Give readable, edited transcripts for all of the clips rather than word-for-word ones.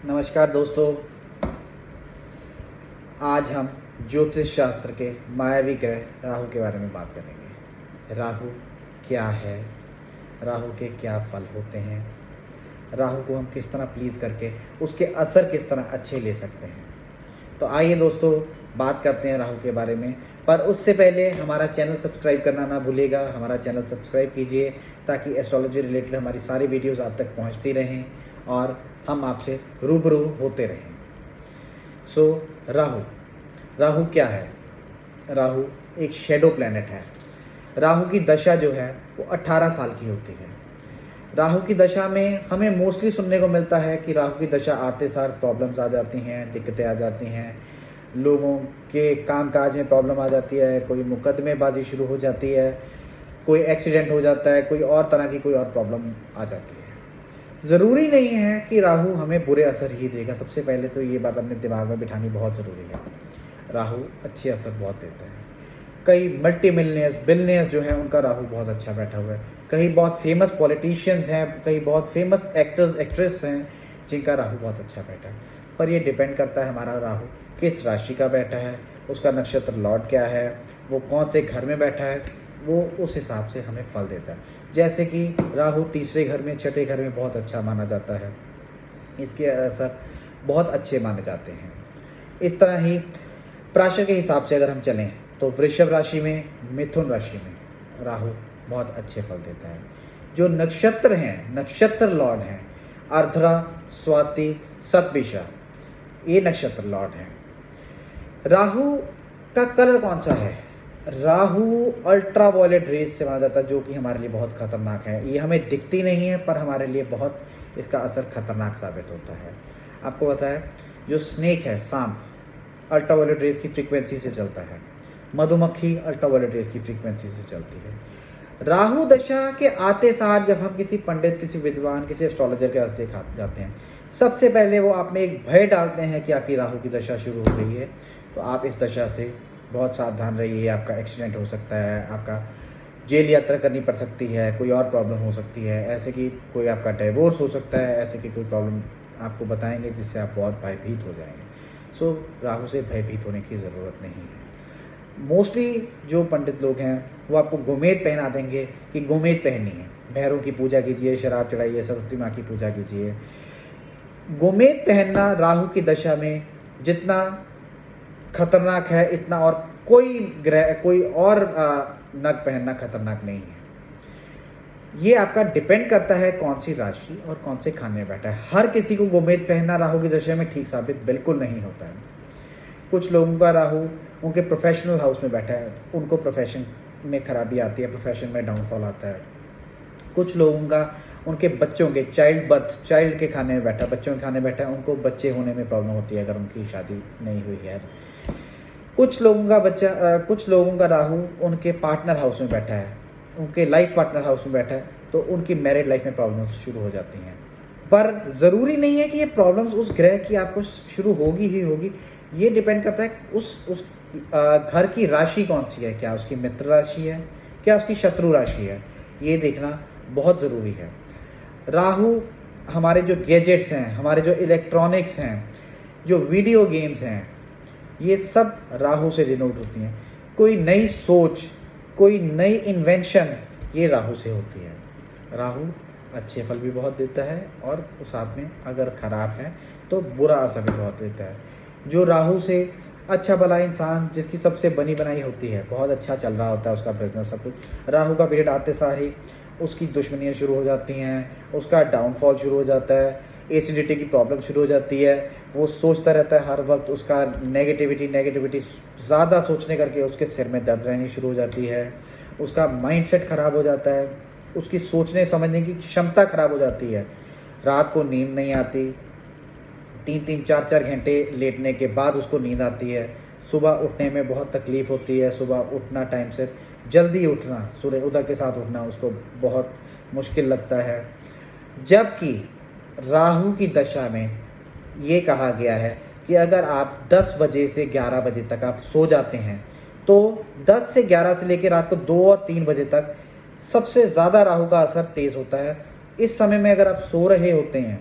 नमस्कार दोस्तों, आज हम ज्योतिष शास्त्र के मायावी ग्रह राहु के बारे में बात करेंगे। राहु क्या है, राहु के क्या फल होते हैं, राहु को हम किस तरह प्लीज़ करके उसके असर किस तरह अच्छे ले सकते हैं। तो आइए दोस्तों बात करते हैं राहु के बारे में। पर उससे पहले हमारा चैनल सब्सक्राइब करना ना भूलिएगा। हमारा चैनल सब्सक्राइब कीजिए ताकि एस्ट्रोलॉजी रिलेटेड हमारी सारी वीडियोस आप तक पहुंचती रहें और हम आपसे रूबरू होते रहें। राहु राहु क्या है? राहु एक शेडो प्लैनेट है। राहु की दशा जो है वो 18 साल की होती है। राहु की दशा में हमें मोस्टली सुनने को मिलता है कि राहु की दशा आते सार प्रॉब्लम्स आ जाती हैं, दिक्कतें आ जाती हैं, लोगों के कामकाज में प्रॉब्लम आ जाती है, कोई मुकदमेबाजी शुरू हो जाती है, कोई एक्सीडेंट हो जाता है, कोई और तरह की कोई और प्रॉब्लम आ जाती है। ज़रूरी नहीं है कि राहु हमें बुरे असर ही देगा। सबसे पहले तो ये बात अपने दिमाग में बिठानी बहुत ज़रूरी है। राहु अच्छे असर बहुत देता है। कई मल्टी बिलियनियर्स जो हैं उनका राहु बहुत अच्छा बैठा हुआ है। कई बहुत फेमस पॉलिटिशियंस हैं, कई बहुत फेमस एक्टर्स एक्ट्रेस हैं जिनका राहु बहुत अच्छा बैठा है। पर ये डिपेंड करता है हमारा राहु किस राशि का बैठा है, उसका नक्षत्र लॉर्ड क्या है, वो कौन से घर में बैठा है, वो उस हिसाब से हमें फल देता है। जैसे कि राहु तीसरे घर में, छठे घर में बहुत अच्छा माना जाता है, इसके असर बहुत अच्छे माने जाते हैं। इस तरह ही प्राशर के हिसाब से अगर हम चलें तो वृषभ राशि में, मिथुन राशि में राहु बहुत अच्छे फल देता है। जो नक्षत्र हैं, नक्षत्र लॉर्ड हैं, आर्द्रा, स्वाति, शतभिषा, ये नक्षत्र लॉर्ड हैं। राहु का कलर कौन सा है? राहु अल्ट्रा वायलेट रेज से माना जाता है, जो कि हमारे लिए बहुत खतरनाक है। ये हमें दिखती नहीं है पर हमारे लिए बहुत इसका असर खतरनाक साबित होता है। आपको पता है जो स्नेक है, सांप, अल्ट्रा वायलेट रेज की फ्रीक्वेंसी से चलता है। मधुमक्खी अल्ट्रा वायलेट रेज की फ्रीक्वेंसी से चलती है। राहु दशा के आते सार जब हम किसी पंडित, किसी विद्वान, किसी एस्ट्रोलॉजर के पास जाते हैं, सबसे पहले वो आप में एक भय डालते हैं कि आपकी राहु की दशा शुरू हो गई है, तो आप इस दशा से बहुत सावधान रहिए। आपका एक्सीडेंट हो सकता है, आपका जेल यात्रा करनी पड़ सकती है, कोई और प्रॉब्लम हो सकती है, ऐसे कि कोई आपका डिवोर्स हो सकता है, ऐसे कि कोई प्रॉब्लम आपको बताएंगे जिससे आप बहुत भयभीत हो जाएंगे। राहु से भयभीत होने की ज़रूरत नहीं है। मोस्टली जो पंडित लोग हैं वो आपको गोमेद पहना देंगे कि गोमेद पहनी है, भैरों की पूजा कीजिए, शराब चढ़ाइए, सरस्वती माँ की पूजा कीजिए। गोमेद पहनना राहु की दशा में जितना खतरनाक है, इतना और कोई ग्रह, कोई और नग पहनना खतरनाक नहीं है। ये आपका डिपेंड करता है कौन सी राशि और कौन से खाने में बैठा है। हर किसी को गोमेद पहनना राहु की दशा में ठीक साबित बिल्कुल नहीं होता है। कुछ लोगों का राहु उनके प्रोफेशनल हाउस में बैठा है, उनको प्रोफेशन में खराबी आती है, प्रोफेशन में डाउनफॉल आता है। कुछ लोगों का उनके बच्चों के चाइल्ड के खाने में बैठा, बच्चों के खाने में बैठा है, उनको बच्चे होने में प्रॉब्लम होती है अगर उनकी शादी नहीं हुई है। कुछ लोगों का राहु उनके पार्टनर हाउस में बैठा है, उनके लाइफ पार्टनर हाउस में बैठा है, तो उनकी मैरिड लाइफ में प्रॉब्लम्स शुरू हो जाती हैं। पर ज़रूरी नहीं है कि ये प्रॉब्लम्स उस ग्रह की आपको शुरू होगी ही होगी। ये डिपेंड करता है उस घर की राशि कौन सी है, क्या उसकी मित्र राशि है, क्या उसकी शत्रु राशि है, ये देखना बहुत ज़रूरी है। राहु हमारे जो गैजेट्स हैं, हमारे जो इलेक्ट्रॉनिक्स हैं, जो वीडियो गेम्स हैं, ये सब राहु से डिनोट होती हैं। कोई नई सोच, कोई नई इन्वेंशन, ये राहु से होती है। राहु अच्छे फल भी बहुत देता है और साथ में अगर खराब है तो बुरा असर भी बहुत देता है। जो राहु से अच्छा भला इंसान, जिसकी सबसे बनी बनाई होती है, बहुत अच्छा चल रहा होता है उसका बिजनेस, सब कुछ, राहु का पीरियड आते सार ही उसकी दुश्मनियाँ शुरू हो जाती हैं, उसका डाउनफॉल शुरू हो जाता है, एसिडिटी की प्रॉब्लम शुरू हो जाती है। वो सोचता रहता है हर वक्त, उसका नेगेटिविटी ज़्यादा सोचने करके उसके सिर में दर्द रहनी शुरू हो जाती है, उसका माइंडसेट ख़राब हो जाता है, उसकी सोचने समझने की क्षमता ख़राब हो जाती है। रात को नींद नहीं आती, 3-3, 4-4 घंटे लेटने के बाद उसको नींद आती है। सुबह उठने में बहुत तकलीफ़ होती है, सुबह उठना, टाइम से जल्दी उठना, सूर्य उदय के साथ उठना उसको बहुत मुश्किल लगता है। जबकि राहु की दशा में ये कहा गया है कि अगर आप 10 बजे से 11 बजे तक आप सो जाते हैं, तो 10 से 11 से लेकर रात को 2 और 3 बजे तक सबसे ज़्यादा राहु का असर तेज़ होता है। इस समय में अगर आप सो रहे होते हैं,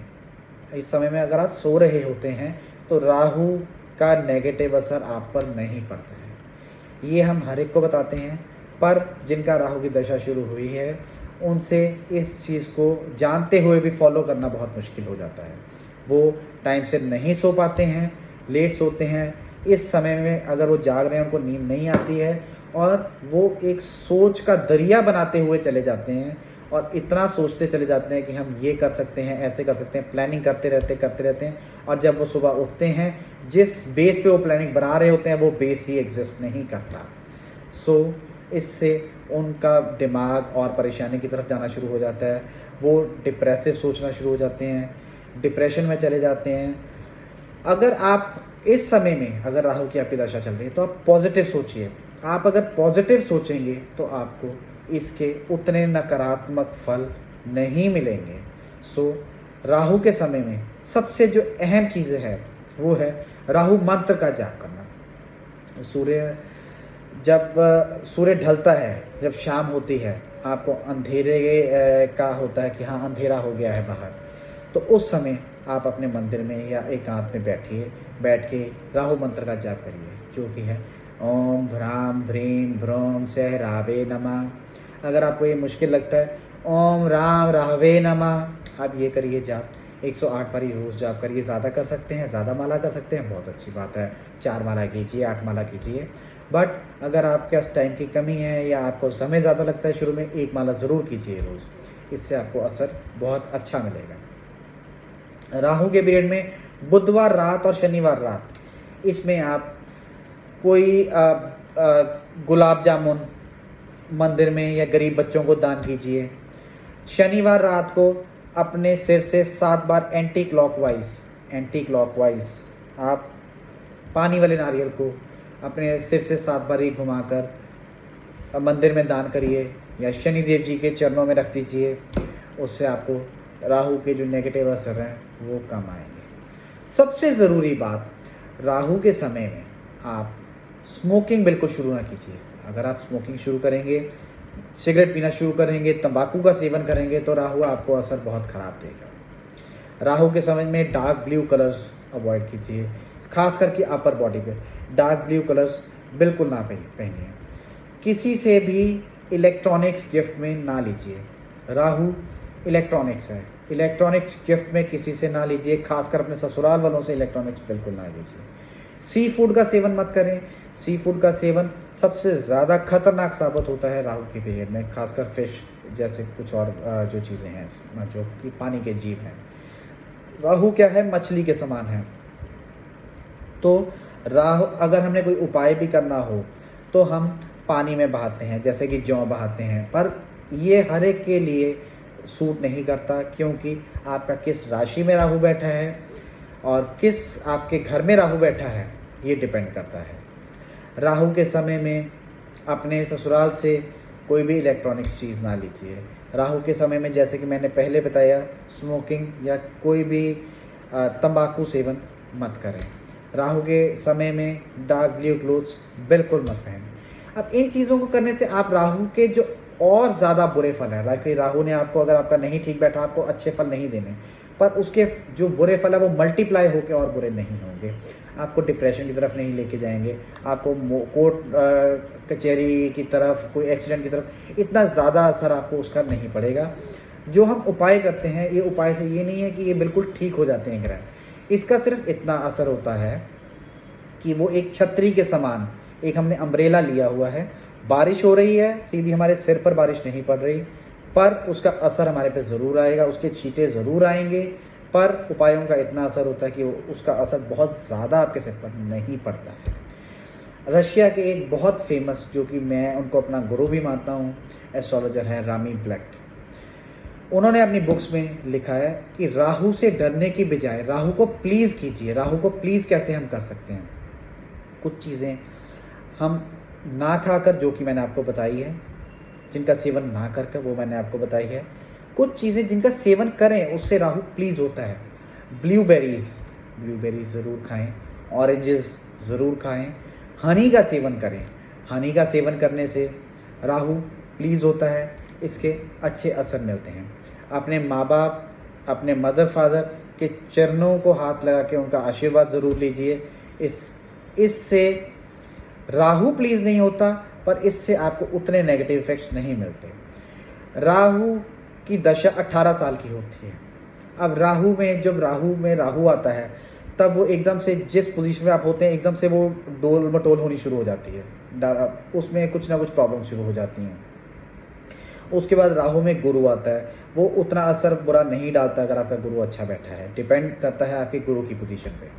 इस समय में अगर आप सो रहे होते हैं तो राहु का नेगेटिव असर आप पर नहीं पड़ता है। ये हम हर एक को बताते हैं, पर जिनका राहु की दशा शुरू हुई है उनसे इस चीज़ को जानते हुए भी फॉलो करना बहुत मुश्किल हो जाता है। वो टाइम से नहीं सो पाते हैं, लेट सोते हैं। इस समय में अगर वो जाग रहे हैं, उनको नींद नहीं आती है और वो एक सोच का दरिया बनाते हुए चले जाते हैं और इतना सोचते चले जाते हैं कि हम ये कर सकते हैं, ऐसे कर सकते हैं, प्लानिंग करते रहते हैं। और जब वो सुबह उठते हैं, जिस बेस पे वो प्लानिंग बना रहे होते हैं वो बेस ही एग्जिस्ट नहीं करता। सो इससे उनका दिमाग और परेशानी की तरफ जाना शुरू हो जाता है। वो डिप्रेसिव सोचना शुरू हो जाते हैं, डिप्रेशन में चले जाते हैं। अगर आप इस समय में अगर राहु की आपकी दशा चल रही है तो आप पॉजिटिव सोचिए। आप अगर पॉजिटिव सोचेंगे तो आपको इसके उतने नकारात्मक फल नहीं मिलेंगे। सो राहु के समय में सबसे जो अहम चीज़ें है वो है राहु मंत्र का जाप करना। जब सूर्य ढलता है, जब शाम होती है, आपको अंधेरे का होता है कि हाँ अंधेरा हो गया है बाहर, तो उस समय आप अपने मंदिर में या एकांत में बैठ के राहु मंत्र का जाप करिए, जो कि है ओम भ्राम भ्रीम भ्रोम सह रावे नमः। अगर आपको ये मुश्किल लगता है, ओम राम राहवे नमः, आप ये करिए जाप। 108 बार रोज़ जाप करिए। ज़्यादा कर सकते हैं, ज़्यादा माला कर सकते हैं, बहुत अच्छी बात है। 4 माला कीजिए, 8 माला कीजिए। बट अगर आपके पास टाइम की कमी है या आपको समय ज़्यादा लगता है शुरू में, 1 माला ज़रूर कीजिए रोज़। इससे आपको असर बहुत अच्छा मिलेगा। राहु के पीरियड में बुधवार रात और शनिवार रात, इसमें आप कोई गुलाब जामुन मंदिर में या गरीब बच्चों को दान कीजिए। शनिवार रात को अपने सिर से 7 बार एंटी क्लॉकवाइज आप पानी वाले नारियल को अपने सिर से 7 बार ही घुमाकर मंदिर में दान करिए या शनिदेव जी के चरणों में रख दीजिए। उससे आपको राहु के जो नेगेटिव असर हैं वो कम आएंगे। सबसे ज़रूरी बात, राहु के समय में आप स्मोकिंग बिल्कुल शुरू ना कीजिए। अगर आप स्मोकिंग शुरू करेंगे, सिगरेट पीना शुरू करेंगे, तंबाकू का सेवन करेंगे तो राहु आपको असर बहुत ख़राब देगा। राहु के समय में डार्क ब्लू कलर्स अवॉइड कीजिए, खास करके अपर बॉडी पे डार्क ब्लू कलर्स बिल्कुल ना पहनिए। किसी से भी इलेक्ट्रॉनिक्स गिफ्ट में ना लीजिए। राहु इलेक्ट्रॉनिक्स है, इलेक्ट्रॉनिक्स गिफ्ट में किसी से ना लीजिए, खासकर अपने ससुराल वालों से इलेक्ट्रॉनिक्स बिल्कुल ना लीजिए। सी फूड का सेवन मत करें। सी फूड का सेवन सबसे ज़्यादा खतरनाक साबित होता है राहु के पीरियड में, खासकर फिश जैसे कुछ और जो चीज़ें हैं जो कि पानी के जीव हैं। राहु क्या है, मछली के समान है। तो राहु अगर हमने कोई उपाय भी करना हो तो हम पानी में बहाते हैं, जैसे कि जौ बहाते हैं, पर ये हर एक के लिए सूट नहीं करता, क्योंकि आपका किस राशि में राहु बैठा है और किस आपके घर में राहु बैठा है ये डिपेंड करता है। राहु के समय में अपने ससुराल से कोई भी इलेक्ट्रॉनिक्स चीज़ ना लीजिए। राहु के समय में जैसे कि मैंने पहले बताया, स्मोकिंग या कोई भी तंबाकू सेवन मत करें। राहु के समय में डार्क ब्लू क्लोथ्स बिल्कुल मत पहनें। अब इन चीज़ों को करने से आप राहु के जो और ज़्यादा बुरे फल हैं, कि राहु ने आपको, अगर आपका नहीं ठीक बैठा, आपको अच्छे फल नहीं देने, पर उसके जो बुरे फल है वो मल्टीप्लाई होकर और बुरे नहीं होंगे। आपको डिप्रेशन की तरफ नहीं लेके जाएंगे, आपको कोर्ट कचहरी की तरफ, कोई एक्सीडेंट की तरफ इतना ज़्यादा असर आपको उसका नहीं पड़ेगा। जो हम उपाय करते हैं, ये उपाय से ये नहीं है कि ये बिल्कुल ठीक हो जाते हैं ग्रह। इसका सिर्फ इतना असर होता है कि वो एक छतरी के समान, एक हमने अम्ब्रेला लिया हुआ है, बारिश हो रही है, सीधी हमारे सिर पर बारिश नहीं पड़ रही, पर उसका असर हमारे पे ज़रूर आएगा, उसके छींटे ज़रूर आएंगे, पर उपायों का इतना असर होता है कि उसका असर बहुत ज़्यादा आपके सिर पर नहीं पड़ता है। रशिया के एक बहुत फेमस, जो कि मैं उनको अपना गुरु भी मानता हूँ, एस्ट्रोलॉजर हैं रामी ब्लैक्ट। उन्होंने अपनी बुक्स में लिखा है कि राहु से डरने की बजाय राहु को प्लीज़ कीजिए। राहु को प्लीज़ कैसे हम कर सकते हैं? कुछ चीज़ें हम ना खाकर, जो कि मैंने आपको बताई है, जिनका सेवन ना करके वो मैंने आपको बताई है। कुछ चीज़ें जिनका सेवन करें उससे राहु प्लीज़ होता है। ब्लूबेरीज ज़रूर खाएं, ऑरेंजेस ज़रूर खाएं, हनी का सेवन करें। हनी का सेवन करने से राहु प्लीज़ होता है, इसके अच्छे असर मिलते हैं। अपने माँ बाप, अपने मदर फादर के चरणों को हाथ लगा के उनका आशीर्वाद ज़रूर लीजिए। इससे राहु प्लीज़ नहीं होता, पर इससे आपको उतने नेगेटिव इफेक्ट्स नहीं मिलते। राहु की दशा 18 साल की होती है। अब जब राहु में राहु आता है, तब वो एकदम से जिस पोजीशन में आप होते हैं, एकदम से वो डोल मटोल होनी शुरू हो जाती है, उसमें कुछ ना कुछ प्रॉब्लम शुरू हो जाती हैं। उसके बाद राहु में गुरु आता है, वो उतना असर बुरा नहीं डालता अगर आपका गुरु अच्छा बैठा है, डिपेंड करता है आपके गुरु की पोजीशन पे।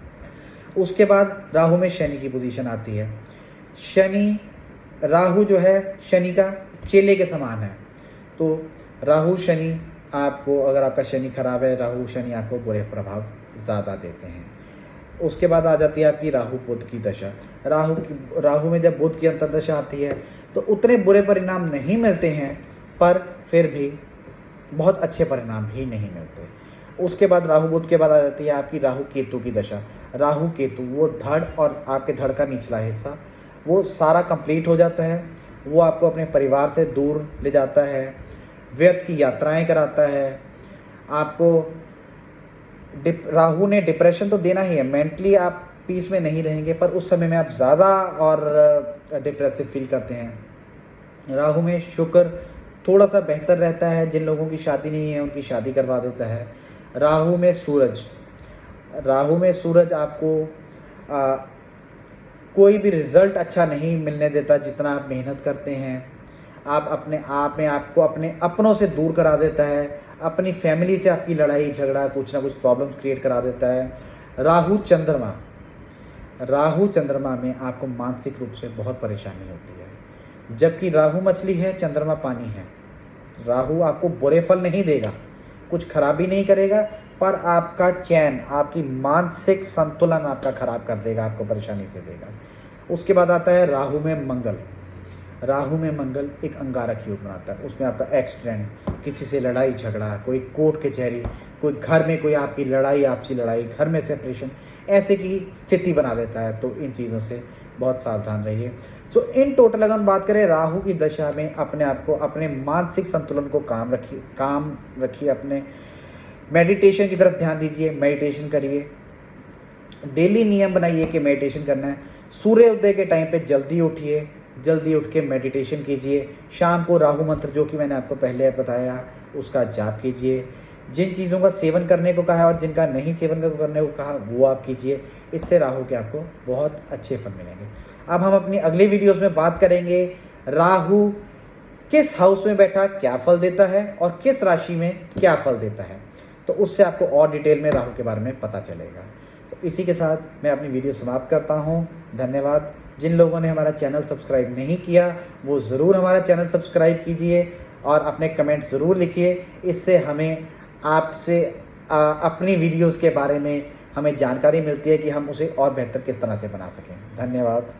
उसके बाद राहु में शनि की पोजीशन आती है। राहु जो है शनि का चेले के समान है, तो राहु शनि आपको, अगर आपका शनि खराब है, राहु शनि आपको बुरे प्रभाव ज़्यादा देते हैं। उसके बाद आ जाती है आपकी राहु बुध की दशा। राहु में जब बुध की अंतर्दशा आती है तो उतने बुरे परिणाम नहीं मिलते हैं, पर फिर भी बहुत अच्छे परिणाम भी नहीं मिलते। उसके बाद राहु बुध के बाद आ जाती है आपकी राहु केतु की दशा। राहु केतु, वो धड़ और आपके धड़ का निचला हिस्सा, वो सारा कंप्लीट हो जाता है। वो आपको अपने परिवार से दूर ले जाता है, व्यर्थ की यात्राएं कराता है आपको। राहु ने डिप्रेशन तो देना ही है, मेंटली आप पीस में नहीं रहेंगे, पर उस समय में आप ज़्यादा और डिप्रेसिव फील करते हैं। राहु में शुक्र थोड़ा सा बेहतर रहता है, जिन लोगों की शादी नहीं है उनकी शादी करवा देता है। राहु में सूरज आपको कोई भी रिजल्ट अच्छा नहीं मिलने देता जितना आप मेहनत करते हैं। आप अपने आप में आपको अपने अपनों से दूर करा देता है, अपनी फैमिली से आपकी लड़ाई झगड़ा कुछ ना कुछ प्रॉब्लम्स क्रिएट करा देता है। राहु चंद्रमा में आपको मानसिक रूप से बहुत परेशानी होती है, जबकि राहु मछली है, चंद्रमा पानी है। राहु आपको बुरे फल नहीं देगा, कुछ खराबी नहीं करेगा, पर आपका चैन, आपकी मानसिक संतुलन आपका खराब कर देगा, आपको परेशानी दे देगा। उसके बाद आता है राहु में मंगल एक अंगारक योग बनाता है। उसमें आपका एक्सीडेंट, किसी से लड़ाई झगड़ा, कोई कोर्ट कचहरी, कोई घर में कोई आपकी आपसी लड़ाई, घर में सेपरेशन, ऐसे की स्थिति बना देता है। तो इन चीज़ों से बहुत सावधान रहिए। इन टोटल अगर हम बात करें राहु की दशा में, अपने आप को, अपने मानसिक संतुलन को काम रखिए, अपने मेडिटेशन की तरफ ध्यान दीजिए, मेडिटेशन करिए, डेली नियम बनाइए कि मेडिटेशन करना है। सूर्य उदय के टाइम पे जल्दी उठिए, जल्दी उठ के मेडिटेशन कीजिए। शाम को राहु मंत्र, जो कि मैंने आपको पहले बताया, उसका जाप कीजिए। जिन चीज़ों का सेवन करने को कहा है और जिनका नहीं सेवन करने को कहा, वो आप कीजिए। इससे राहु के आपको बहुत अच्छे फल मिलेंगे। अब हम अपनी अगली वीडियोस में बात करेंगे राहु किस हाउस में बैठा क्या फल देता है और किस राशि में क्या फल देता है, तो उससे आपको और डिटेल में राहु के बारे में पता चलेगा। तो इसी के साथ मैं अपनी वीडियो समाप्त करता हूँ। धन्यवाद। जिन लोगों ने हमारा चैनल सब्सक्राइब नहीं किया, वो ज़रूर हमारा चैनल सब्सक्राइब कीजिए और अपने कमेंट ज़रूर लिखिए। इससे हमें आपसे अपनी वीडियोस के बारे में हमें जानकारी मिलती है कि हम उसे और बेहतर किस तरह से बना सकें। धन्यवाद।